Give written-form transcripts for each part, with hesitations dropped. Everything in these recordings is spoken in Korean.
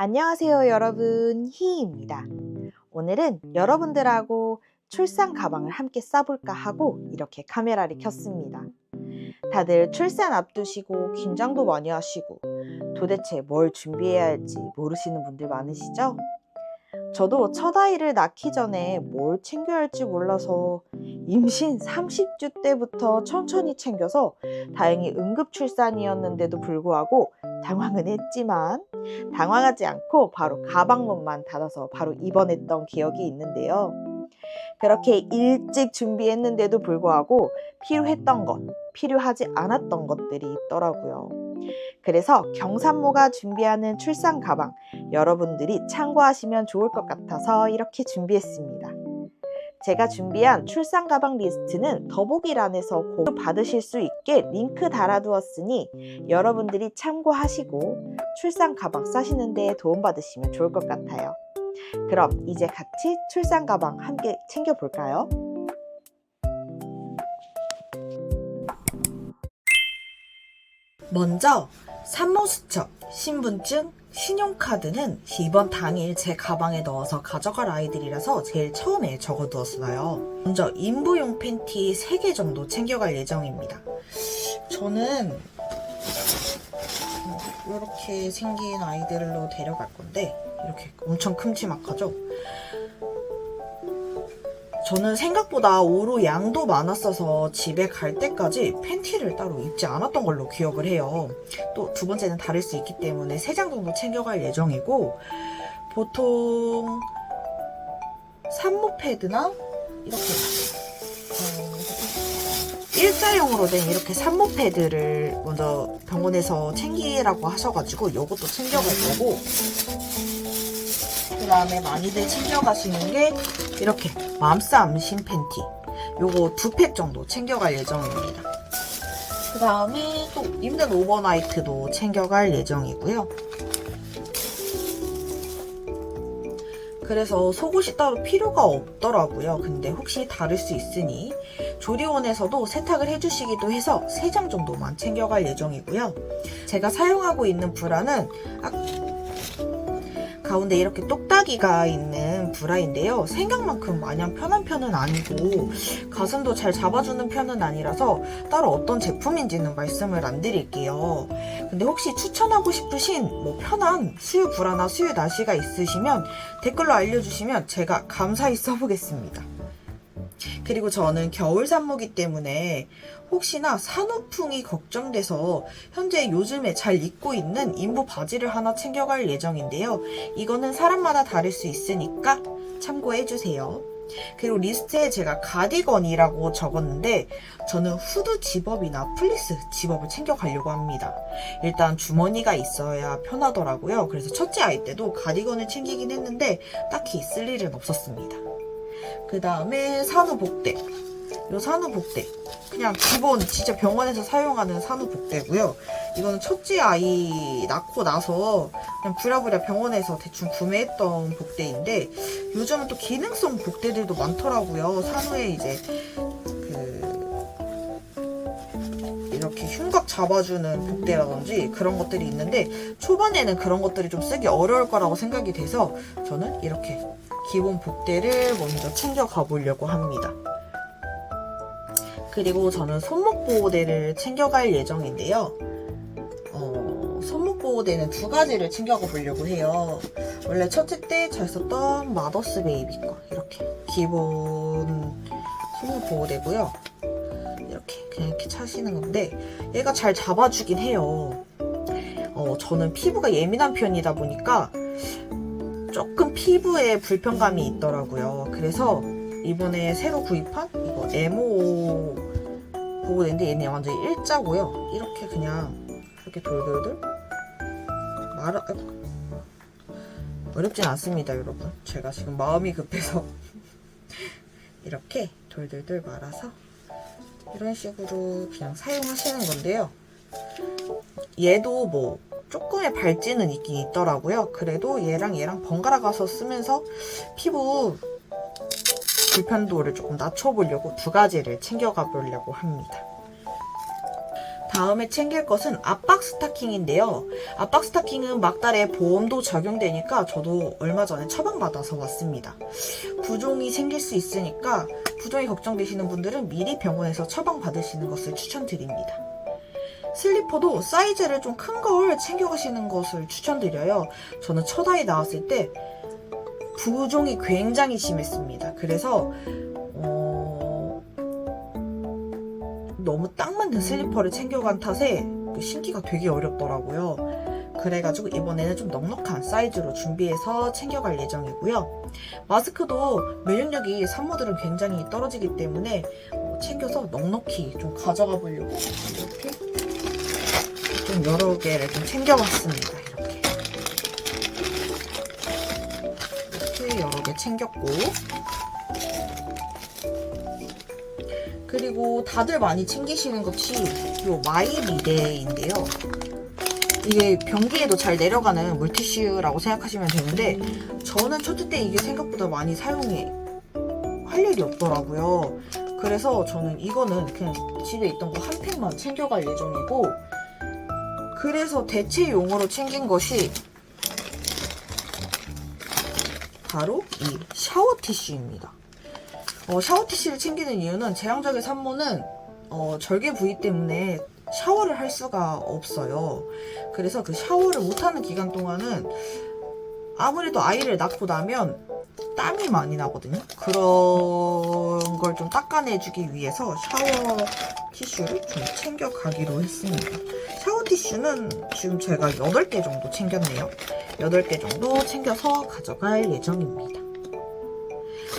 안녕하세요 여러분, 희입니다. 오늘은 여러분들하고 출산 가방을 함께 싸볼까 하고 이렇게 카메라를 켰습니다. 다들 출산 앞두시고 긴장도 많이 하시고 도대체 뭘 준비해야 할지 모르시는 분들 많으시죠? 저도 첫 아이를 낳기 전에 뭘 챙겨야 할지 몰라서 임신 30주 때부터 천천히 챙겨서 다행히 응급출산이었는데도 불구하고 당황은 했지만 당황하지 않고 바로 가방문만 닫아서 바로 입원했던 기억이 있는데요. 그렇게 일찍 준비했는데도 불구하고 필요했던 것, 필요하지 않았던 것들이 있더라고요. 그래서 경산모가 준비하는 출산 가방, 여러분들이 참고하시면 좋을 것 같아서 이렇게 준비했습니다. 제가 준비한 출산 가방 리스트는 더보기란에서 공유 받으실 수 있게 링크 달아두었으니 여러분들이 참고하시고 출산 가방 싸시는 데 도움받으시면 좋을 것 같아요. 그럼 이제 같이 출산 가방 함께 챙겨볼까요? 먼저 산모수첩, 신분증, 신용카드는 입원 당일 제 가방에 넣어서 가져갈 아이들이라서 제일 처음에 적어두었어요. 먼저 인부용 팬티 3개 정도 챙겨갈 예정입니다. 저는 이렇게 생긴 아이들로 데려갈 건데 이렇게 엄청 큼지막하죠? 저는 생각보다 오로 양도 많았어서 집에 갈 때까지 팬티를 따로 입지 않았던 걸로 기억을 해요. 또 두 번째는 다를 수 있기 때문에 3장 정도 챙겨갈 예정이고, 보통 산모 패드나 이렇게 일자형으로 된 이렇게 산모 패드를 먼저 병원에서 챙기라고 하셔가지고 이것도 챙겨갈 거고, 그 다음에 많이들 챙겨가시는 게 이렇게 맘스 암신 팬티, 요거 2팩 정도 챙겨갈 예정입니다. 그 다음에 또 입는 오버나이트도 챙겨갈 예정이고요. 그래서 속옷이 따로 필요가 없더라고요. 근데 혹시 다를 수 있으니 조리원에서도 세탁을 해주시기도 해서 3장 정도만 챙겨갈 예정이고요. 제가 사용하고 있는 브라는 가운데 이렇게 똑딱이가 있는 브라인데요. 생각만큼 마냥 편한 편은 아니고 가슴도 잘 잡아주는 편은 아니라서 따로 어떤 제품인지는 말씀을 안 드릴게요. 근데 혹시 추천하고 싶으신 편한 수유 브라나 수유 나시가 있으시면 댓글로 알려주시면 제가 감사히 써보겠습니다. 그리고 저는 겨울 산모기 때문에 혹시나 산후풍이 걱정돼서 현재 요즘에 잘 입고 있는 인부 바지를 하나 챙겨갈 예정인데요. 이거는 사람마다 다를 수 있으니까 참고해주세요. 그리고 리스트에 제가 가디건이라고 적었는데 저는 후드 집업이나 플리스 집업을 챙겨가려고 합니다. 일단 주머니가 있어야 편하더라고요. 그래서 첫째 아이 때도 가디건을 챙기긴 했는데 딱히 있을 일은 없었습니다. 그 다음에 산후복대. 요 산후복대 그냥 기본 진짜 병원에서 사용하는 산후복대고요. 이거는 첫째 아이 낳고 나서 그냥 부랴부랴 병원에서 대충 구매했던 복대인데 요즘은 또 기능성 복대들도 많더라고요. 산후에 이제 이렇게 흉곽 잡아주는 복대라든지 그런 것들이 있는데 초반에는 그런 것들이 좀 쓰기 어려울 거라고 생각이 돼서 저는 이렇게 기본 복대를 먼저 챙겨가 보려고 합니다. 그리고 저는 손목 보호대를 챙겨갈 예정인데요. 손목 보호대는 2가지를 챙겨가 보려고 해요. 원래 첫째 때 잘 썼던 마더스 베이비 거 이렇게 기본 손목 보호대고요. 이렇게 그냥 이렇게 차시는 건데 얘가 잘 잡아주긴 해요. 저는 피부가 예민한 편이다 보니까 조금 피부에 불편감이 있더라고요. 그래서 이번에 새로 구입한 이거 MO 보호대인데 얘는 완전 일자고요. 이렇게 그냥 이렇게 돌돌돌 어렵진 않습니다, 여러분. 제가 지금 마음이 급해서 이렇게 돌돌돌 말아서 이런 식으로 그냥 사용하시는 건데요. 얘도 조금의 발진은 있긴 있더라고요. 그래도 얘랑 번갈아 가서 쓰면서 피부 불편도를 조금 낮춰보려고 2가지를 챙겨가 보려고 합니다. 다음에 챙길 것은 압박 스타킹인데요. 압박 스타킹은 막달에 보험도 적용되니까 저도 얼마 전에 처방받아서 왔습니다. 부종이 생길 수 있으니까 부종이 걱정되시는 분들은 미리 병원에서 처방받으시는 것을 추천드립니다. 슬리퍼도 사이즈를 좀 큰 걸 챙겨가시는 것을 추천드려요. 저는 첫 아이 낳았을 때 부종이 굉장히 심했습니다. 그래서 너무 딱 맞는 슬리퍼를 챙겨간 탓에 신기가 되게 어렵더라고요. 그래가지고 이번에는 좀 넉넉한 사이즈로 준비해서 챙겨갈 예정이고요. 마스크도 면역력이 산모들은 굉장히 떨어지기 때문에 챙겨서 넉넉히 좀 가져가 보려고 이렇게 좀 여러 개를 좀 챙겨봤습니다. 이렇게 여러 개 챙겼고, 그리고 다들 많이 챙기시는 것이 요 마이미데인데요. 이게 변기에도 잘 내려가는 물티슈라고 생각하시면 되는데, 저는 첫째 때 이게 생각보다 많이 할 일이 없더라고요. 그래서 저는 이거는 그냥 집에 있던 거 한 팩만 챙겨갈 예정이고, 그래서 대체용으로 챙긴 것이 바로 이 샤워 티슈입니다. 샤워 티슈를 챙기는 이유는 제왕절개 산모는 절개 부위 때문에 샤워를 할 수가 없어요. 그래서 그 샤워를 못하는 기간 동안은 아무래도 아이를 낳고 나면 땀이 많이 나거든요. 그런 걸 좀 닦아내주기 위해서 샤워 티슈를 좀 챙겨가기로 했습니다. 샤워 티슈는 지금 제가 8개 정도 챙겼네요. 8개 정도 챙겨서 가져갈 예정입니다.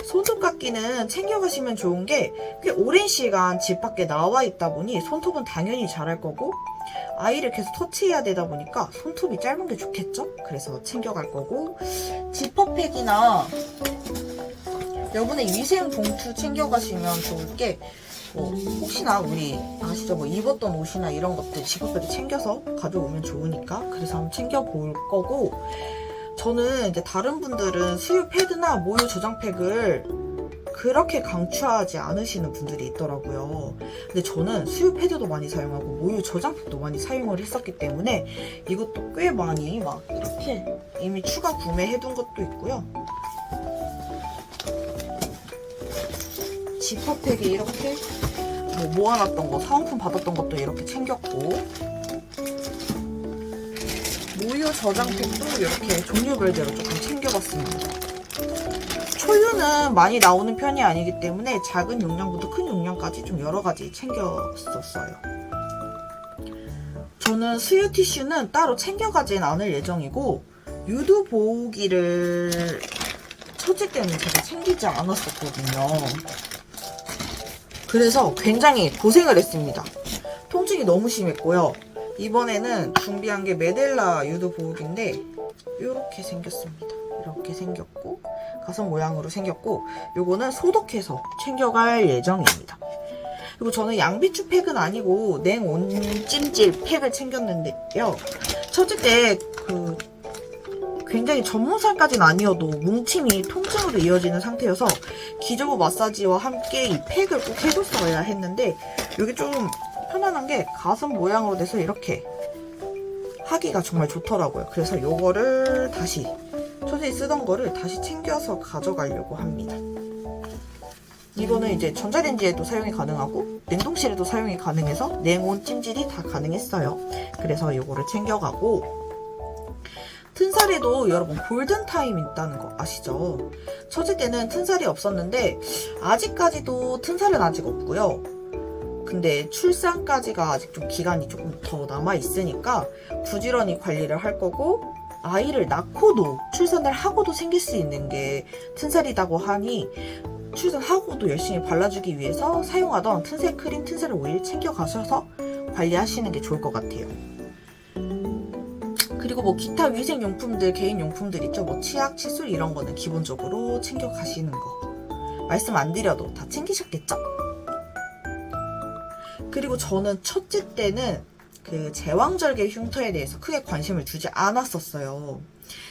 손톱깎이는 챙겨가시면 좋은 게 꽤 오랜 시간 집 밖에 나와 있다 보니 손톱은 당연히 자랄 거고, 아이를 계속 터치해야 되다 보니까 손톱이 짧은 게 좋겠죠? 그래서 챙겨갈 거고, 지퍼팩이나 여분의 위생 봉투 챙겨가시면 좋을 게, 혹시나 우리 아시죠? 입었던 옷이나 이런 것들 지퍼백에 챙겨서 가져오면 좋으니까, 그래서 한번 챙겨볼 거고, 저는 이제 다른 분들은 수유 패드나 모유 저장팩을 그렇게 강추하지 않으시는 분들이 있더라고요. 근데 저는 수유 패드도 많이 사용하고 모유 저장팩도 많이 사용을 했었기 때문에 이것도 꽤 많이 막 이렇게 이미 추가 구매해둔 것도 있고요. 지퍼팩에 이렇게 모아놨던 거, 사은품 받았던 것도 이렇게 챙겼고, 모유 저장팩도 이렇게 종류별대로 조금 챙겨봤습니다. 초유는 많이 나오는 편이 아니기 때문에 작은 용량부터 큰 용량까지 좀 여러 가지 챙겼었어요. 저는 수유 티슈는 따로 챙겨가진 않을 예정이고, 유두 보호기를 첫째 때는 제가 챙기지 않았었거든요. 그래서 굉장히 고생을 했습니다. 통증이 너무 심했고요. 이번에는 준비한 게 메델라 유두 보호기인데 이렇게 생겼습니다. 이렇게 생겼고, 가슴 모양으로 생겼고, 요거는 소독해서 챙겨갈 예정입니다. 그리고 저는 양배추 팩은 아니고 냉온 찜질 팩을 챙겼는데요. 첫째 때 굉장히 전문살까지는 아니어도 뭉침이 통증으로 이어지는 상태여서 기저부 마사지와 함께 이 팩을 꼭 해줬어야 했는데, 이게 좀 편안한 게 가슴 모양으로 돼서 이렇게 하기가 정말 좋더라고요. 그래서 요거를 다시, 초반에 쓰던 거를 다시 챙겨서 가져가려고 합니다. 이거는 이제 전자레인지에도 사용이 가능하고 냉동실에도 사용이 가능해서 냉온 찜질이 다 가능했어요. 그래서 요거를 챙겨가고, 튼살에도 여러분 골든타임 있다는 거 아시죠? 첫째 때는 튼살이 없었는데 아직까지도 튼살은 아직 없고요. 근데 출산까지가 아직 좀 기간이 조금 더 남아있으니까 부지런히 관리를 할 거고, 아이를 낳고도 출산을 하고도 생길 수 있는 게 튼살이라고 하니 출산하고도 열심히 발라주기 위해서 사용하던 튼살 크림, 튼살 오일 챙겨가셔서 관리하시는 게 좋을 것 같아요. 그리고 기타 위생용품들, 개인용품들 있죠. 치약, 칫솔 이런 거는 기본적으로 챙겨가시는 거 말씀 안 드려도 다 챙기셨겠죠? 그리고 저는 첫째 때는 제왕절개 흉터에 대해서 크게 관심을 두지 않았었어요.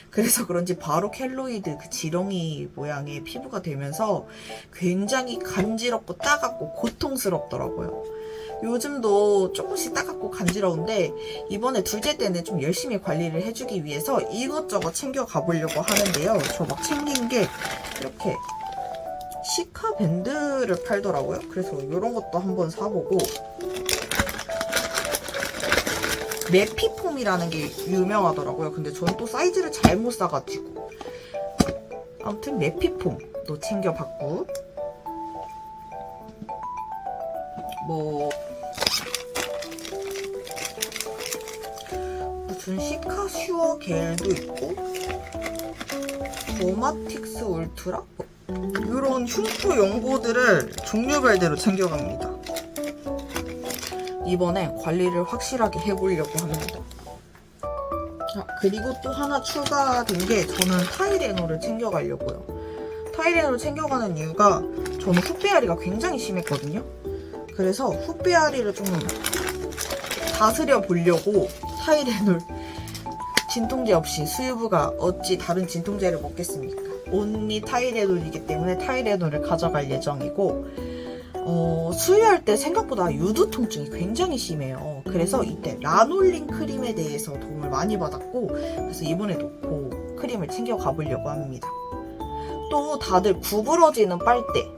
그래서 그런지 바로 켈로이드 지렁이 모양의 피부가 되면서 굉장히 간지럽고 따갑고 고통스럽더라고요. 요즘도 조금씩 따갑고 간지러운데 이번에 둘째 때는 좀 열심히 관리를 해주기 위해서 이것저것 챙겨 가보려고 하는데요. 저 막 챙긴 게 이렇게 시카 밴드를 팔더라고요. 그래서 이런 것도 한번 사보고, 매피폼이라는 게 유명하더라고요. 근데 저는 또 사이즈를 잘못 사가지고, 아무튼 매피폼도 챙겨봤고, 무슨 시카 슈어 겔도 있고, 더마틱스 울트라? 이런 흉포 용보들을 종류별대로 챙겨갑니다. 이번에 관리를 확실하게 해보려고 합니다. 그리고 또 하나 추가된 게, 저는 타이레놀을 챙겨가려고요. 타이레놀을 챙겨가는 이유가, 저는 훗배앓이가 굉장히 심했거든요. 그래서 훗배앓이를 좀 다스려 보려고 타이레놀, 진통제 없이 수유부가 어찌 다른 진통제를 먹겠습니까? 온리 타이레놀이기 때문에 타이레놀을 가져갈 예정이고, 수유할 때 생각보다 유두 통증이 굉장히 심해요. 그래서 이때 라놀린 크림에 대해서 도움을 많이 받았고, 그래서 이번에도 그 크림을 챙겨 가보려고 합니다. 또 다들 구부러지는 빨대,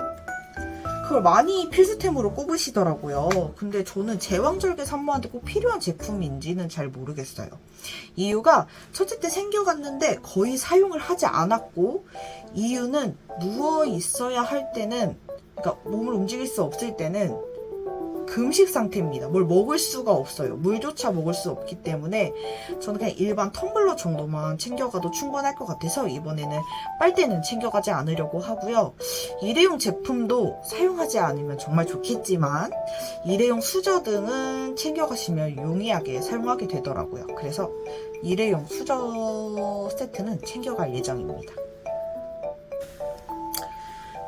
그걸 많이 필수템으로 꼽으시더라고요. 근데 저는 제왕절개 산모한테 꼭 필요한 제품인지는 잘 모르겠어요. 이유가 첫째 때 생겨갔는데 거의 사용을 하지 않았고, 이유는 누워 있어야 할 때는, 그러니까 몸을 움직일 수 없을 때는 금식 상태입니다. 뭘 먹을 수가 없어요. 물조차 먹을 수 없기 때문에 저는 그냥 일반 텀블러 정도만 챙겨가도 충분할 것 같아서 이번에는 빨대는 챙겨가지 않으려고 하고요. 일회용 제품도 사용하지 않으면 정말 좋겠지만 일회용 수저 등은 챙겨가시면 용이하게 사용하게 되더라고요. 그래서 일회용 수저 세트는 챙겨갈 예정입니다.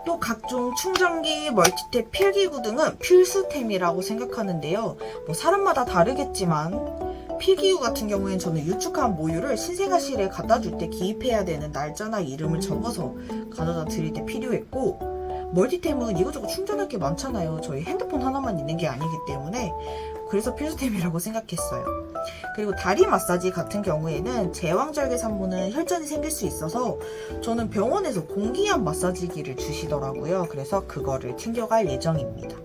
또 각종 충전기, 멀티탭, 필기구 등은 필수템이라고 생각하는데요. 사람마다 다르겠지만 필기구 같은 경우에는 저는 유축한 모유를 신생아실에 갖다 줄 때 기입해야 되는 날짜나 이름을 적어서 가져다 드릴 때 필요했고, 멀티템은 이것저것 충전할 게 많잖아요. 저희 핸드폰 하나만 있는 게 아니기 때문에 그래서 필수템이라고 생각했어요. 그리고 다리 마사지 같은 경우에는 제왕절개 산모는 혈전이 생길 수 있어서 저는 병원에서 공기압 마사지기를 주시더라고요. 그래서 그거를 챙겨갈 예정입니다.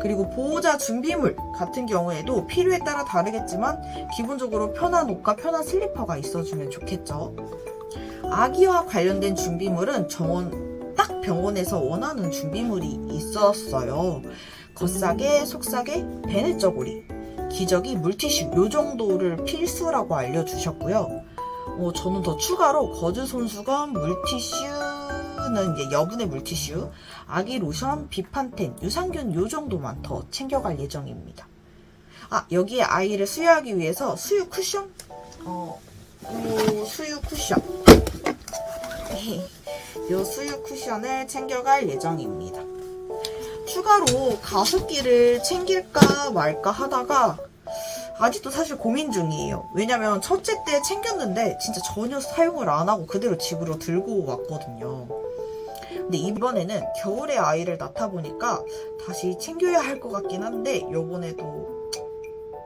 그리고 보호자 준비물 같은 경우에도 필요에 따라 다르겠지만 기본적으로 편한 옷과 편한 슬리퍼가 있어주면 좋겠죠. 아기와 관련된 준비물은 딱 병원에서 원하는 준비물이 있었어요. 겉사계, 속사계, 배냇저고리, 기저귀, 물티슈 요 정도를 필수라고 알려주셨고요. 저는 더 추가로 거즈 손수건, 물티슈는 이제 여분의 물티슈, 아기 로션, 비판텐, 유산균 요 정도만 더 챙겨갈 예정입니다. 여기에 아이를 수유하기 위해서 수유 쿠션? 요 수유 쿠션. 요 수유 쿠션을 챙겨갈 예정입니다. 추가로 가습기를 챙길까 말까 하다가 아직도 사실 고민 중이에요. 왜냐면 첫째 때 챙겼는데 진짜 전혀 사용을 안 하고 그대로 집으로 들고 왔거든요. 근데 이번에는 겨울에 아이를 낳다 보니까 다시 챙겨야 할 것 같긴 한데 요번에도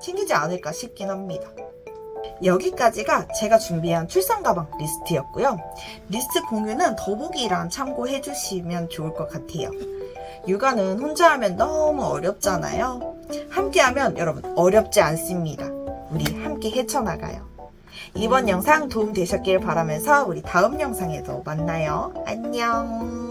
챙기지 않을까 싶긴 합니다. 여기까지가 제가 준비한 출산 가방 리스트였고요. 리스트 공유는 더보기란 참고해 주시면 좋을 것 같아요. 육아는 혼자 하면 너무 어렵잖아요. 함께 하면 여러분 어렵지 않습니다. 우리 함께 헤쳐나가요. 이번 영상 도움 되셨길 바라면서 우리 다음 영상에도 만나요. 안녕.